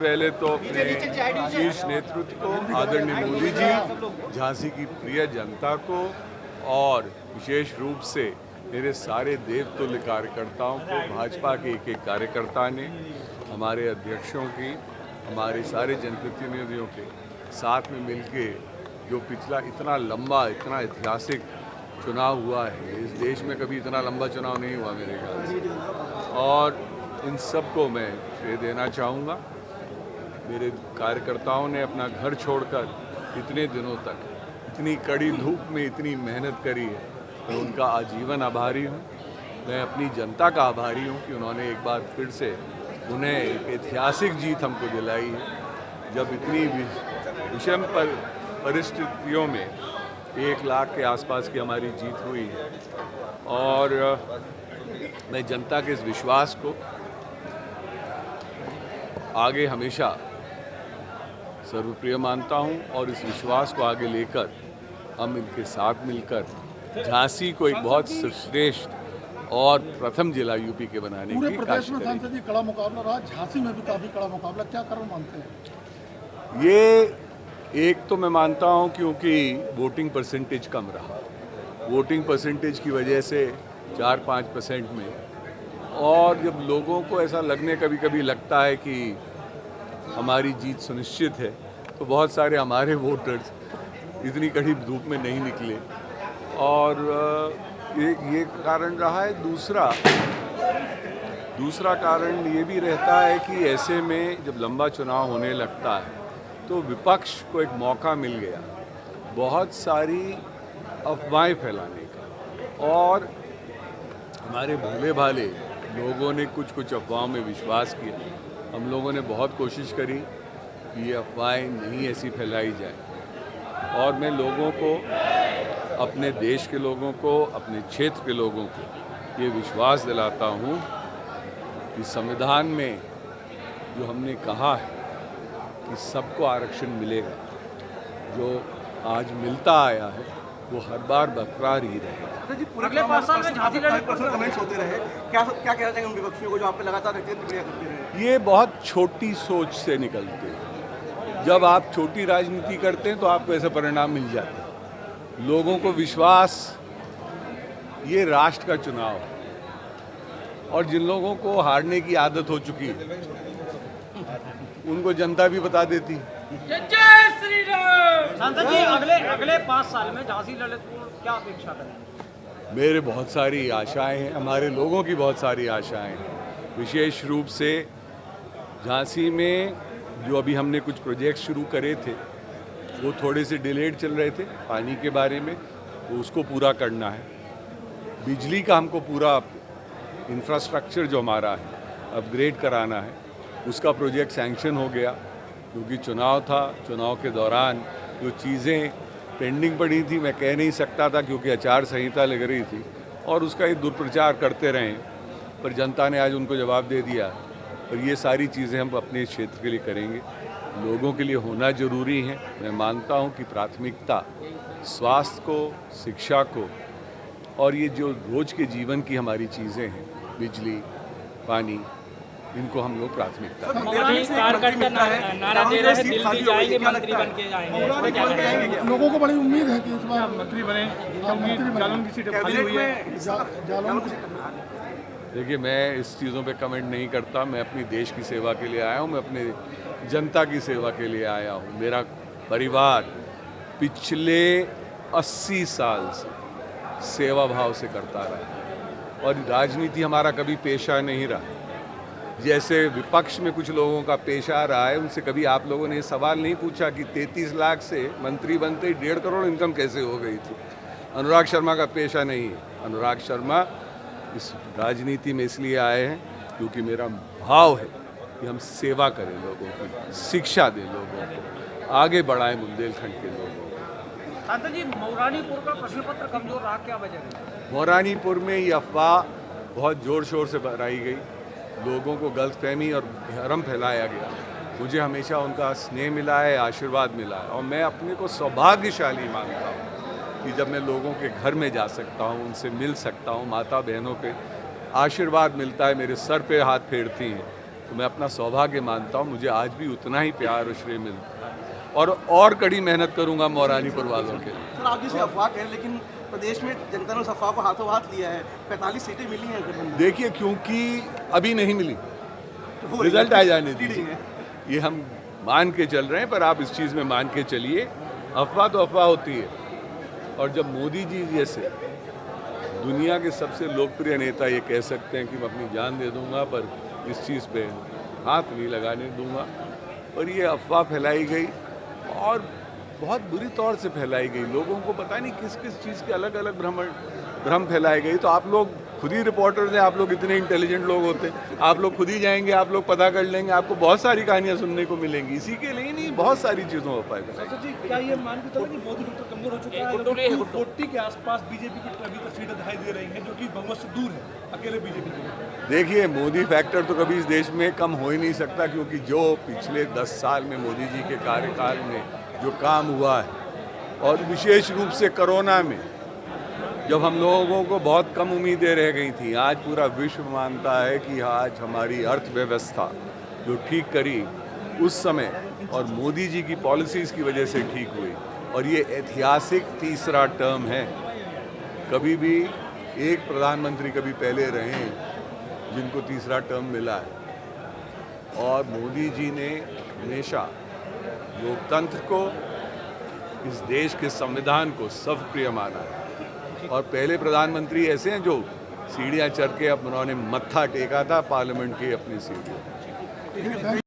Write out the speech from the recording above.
पहले तो अपने शीर्ष नेतृत्व को, आदरणीय मोदी जी, झांसी की प्रिय जनता को और विशेष रूप से मेरे सारे देवतुल्य कार्यकर्ताओं को, भाजपा के एक एक कार्यकर्ता ने, हमारे अध्यक्षों की, हमारे सारे जनप्रतिनिधियों के साथ में मिलके जो पिछला इतना लंबा, इतना ऐतिहासिक चुनाव हुआ है, इस देश में कभी इतना लंबा चुनाव नहीं हुआ मेरे ख्याल से, और इन सबको मैं श्रेय देना चाहूँगा। मेरे कार्यकर्ताओं ने अपना घर छोड़कर इतने दिनों तक इतनी कड़ी धूप में इतनी मेहनत करी है, मैं उनका आजीवन आभारी हूँ। मैं अपनी जनता का आभारी हूँ कि उन्होंने एक बार फिर से उन्हें एक ऐतिहासिक जीत हमको दिलाई है। जब इतनी विषम परिस्थितियों में 1 लाख के आसपास की हमारी जीत हुई है, और मैं जनता के इस विश्वास को आगे हमेशा सर्वप्रिय मानता हूं, और इस विश्वास को आगे लेकर हम इनके साथ मिलकर झांसी को एक बहुत श्रेष्ठ और प्रथम जिला यूपी के बनाने की प्रदेश में सांसद जी कड़ा मुकाबला रहा, झांसी में भी काफी कड़ा मुकाबला, क्या कारण मानते हैं? ये एक तो मैं मानता हूं क्योंकि वोटिंग परसेंटेज कम रहा, वोटिंग परसेंटेज की वजह से 4-5% में, और जब लोगों को ऐसा लगने कभी कभी लगता है कि हमारी जीत सुनिश्चित है, तो बहुत सारे हमारे वोटर्स इतनी कड़ी धूप में नहीं निकले, और ये कारण रहा है। दूसरा कारण ये भी रहता है कि ऐसे में जब लंबा चुनाव होने लगता है तो विपक्ष को एक मौका मिल गया बहुत सारी अफवाहें फैलाने का, और हमारे भोले भाले लोगों ने कुछ अफवाहों में विश्वास किया। हम लोगों ने बहुत कोशिश करी कि ये अफवाहें नहीं ऐसी फैलाई जाए, और मैं लोगों को, अपने देश के लोगों को, अपने क्षेत्र के लोगों को ये विश्वास दिलाता हूँ कि संविधान में जो हमने कहा है कि सबको आरक्षण मिलेगा, जो आज मिलता आया है वो हर बार बरकरार ही रहेगा। जी, अगले 5 साल में झांसी लड़ने पर कमेंट्स होते रहे, क्या कहना चाहेंगे उन विपक्षियों को जो आप पे लगातार टिप्पणियां करते रहे? ये बहुत छोटी सोच से निकलते हैं। जब आप छोटी राजनीति करते हैं तो आपको ऐसे परिणाम मिल जाते हैं। लोगों को विश्वास, ये राष्ट्र का चुनाव है, और जिन लोगों को हारने की आदत हो चुकी है उनको जनता भी बता देती है। जय श्री राम। सांसद जी, अगले 5 साल में झांसी ललित को क्या अपेक्षा करें? मेरे बहुत सारी आशाएं हैं, हमारे लोगों की बहुत सारी आशाएं हैं। विशेष रूप से झांसी में जो अभी हमने कुछ प्रोजेक्ट शुरू करे थे वो थोड़े से डिलेड चल रहे थे, पानी के बारे में, तो उसको पूरा करना है। बिजली का हमको पूरा इंफ्रास्ट्रक्चर जो हमारा है अपग्रेड कराना है, उसका प्रोजेक्ट सैंक्शन हो गया, क्योंकि चुनाव था। चुनाव के दौरान जो चीज़ें पेंडिंग पड़ी थी मैं कह नहीं सकता था, क्योंकि आचार संहिता लग रही थी, और उसका एक दुष्प्रचार करते रहे, पर जनता ने आज उनको जवाब दे दिया। और ये सारी चीज़ें हम अपने क्षेत्र के लिए करेंगे, लोगों के लिए होना ज़रूरी है। मैं मानता हूँ कि प्राथमिकता स्वास्थ्य को, शिक्षा को, और ये जो रोज़ के जीवन की हमारी चीज़ें हैं, बिजली, पानी, इनको हम लोग प्राथमिकता नारा दे रहे हैं दिल्ली जाएंगे, मंत्री बन के जाएंगे। लोगों को बड़ी उम्मीद है कि इस बार मंत्री बने, जालौन की सीटें खाली हुई है। जालौन देखिए, मैं इस चीज़ों पे कमेंट नहीं करता। मैं अपनी देश की सेवा के लिए आया हूँ, मैं अपने जनता की सेवा के लिए आया हूँ। मेरा परिवार पिछले 80 साल से सेवा भाव से करता रहा, और राजनीति हमारा कभी पेशा नहीं रहा। जैसे विपक्ष में कुछ लोगों का पेशा रहा है, उनसे कभी आप लोगों ने सवाल नहीं पूछा कि 33 लाख से मंत्री बनते ही 1.5 करोड़ इनकम कैसे हो गई थी। अनुराग शर्मा का पेशा नहीं है। अनुराग शर्मा इस राजनीति में इसलिए आए हैं क्योंकि मेरा भाव है कि हम सेवा करें लोगों की, शिक्षा दें लोगों को, आगे बढ़ाएं बुंदेलखंड के लोगों को। सांसद जी, मौरानीपुर का प्रश्न पत्र कमजोर रहा, क्या वजह है? मौरानीपुर में ये अफवाह बहुत ज़ोर शोर से बढ़ाई गई, लोगों को गलतफहमी और भ्रम फैलाया गया। मुझे हमेशा उनका स्नेह मिला है, आशीर्वाद मिला है, और मैं अपने को सौभाग्यशाली मानता हूँ कि जब मैं लोगों के घर में जा सकता हूँ, उनसे मिल सकता हूँ, माता बहनों पे आशीर्वाद मिलता है, मेरे सर पे हाथ फेरती हैं, तो मैं अपना सौभाग्य मानता हूँ, मुझे आज भी उतना ही प्यार और श्रेय मिलता है और कड़ी मेहनत करूँगा मौरानीपुर वालों के लिए। सर आप जिसे अफवाह कह रहे हैं, लेकिन प्रदेश में जनता ने उस अफवाह को हाथों हाथ लिया है, 45 सीटें मिली हैं गठबंधन। देखिए, क्योंकि अभी नहीं मिली, हो रही रिजल्ट है, आ जाने लीडिंग दीजिए। है। ये हम मान के चल रहे हैं, पर आप इस चीज़ में मान के चलिए, अफवाह तो अफवाह होती है। और जब मोदी जी जैसे दुनिया के सबसे लोकप्रिय नेता ये कह सकते हैं कि मैं अपनी जान दे दूंगा पर इस चीज़ पे हाथ नहीं लगाने दूंगा, और ये अफवाह फैलाई गई और बहुत बुरी तौर से फैलाई गई। लोगों को पता नहीं किस किस चीज़ के अलग अलग भ्रम फैलाई गई। तो आप लोग खुद ही रिपोर्टर्स हैं, आप लोग इतने इंटेलिजेंट लोग होते हैं, आप लोग खुद ही जाएंगे, आप लोग पता कर लेंगे, आपको बहुत सारी कहानियाँ सुनने को मिलेंगी। इसी के लिए नहीं, बहुत सारी चीज़ों का फायदा है। जी क्या ये मान के चलो कि मोदी डॉक्टर कमजोर हो चुका है? 240 के आसपास बीजेपी की अभी तक सीटें दिखाई दे रही हैं, जो कि बहुमत से दूर है अकेले बीजेपी के। देखिए, मोदी फैक्टर तो कभी इस देश में कम हो ही नहीं सकता, क्योंकि जो पिछले 10 साल में मोदी जी के कार्यकाल में जो काम हुआ है, और विशेष रूप से कोरोना में जब हम लोगों को बहुत कम उम्मीदें रह गई थी, आज पूरा विश्व मानता है कि आज हमारी अर्थव्यवस्था जो ठीक करी उस समय और मोदी जी की पॉलिसीज़ की वजह से ठीक हुई। और ये ऐतिहासिक तीसरा टर्म है। कभी भी एक प्रधानमंत्री कभी पहले रहे हैं जिनको तीसरा टर्म मिला है, और मोदी जी ने हमेशा लोकतंत्र को, इस देश के संविधान को सर्वप्रिय माना है। और पहले प्रधानमंत्री ऐसे हैं जो सीढ़ियाँ चढ़ के अब उन्होंने मत्था टेका था पार्लियामेंट की अपनी सीढ़ियों।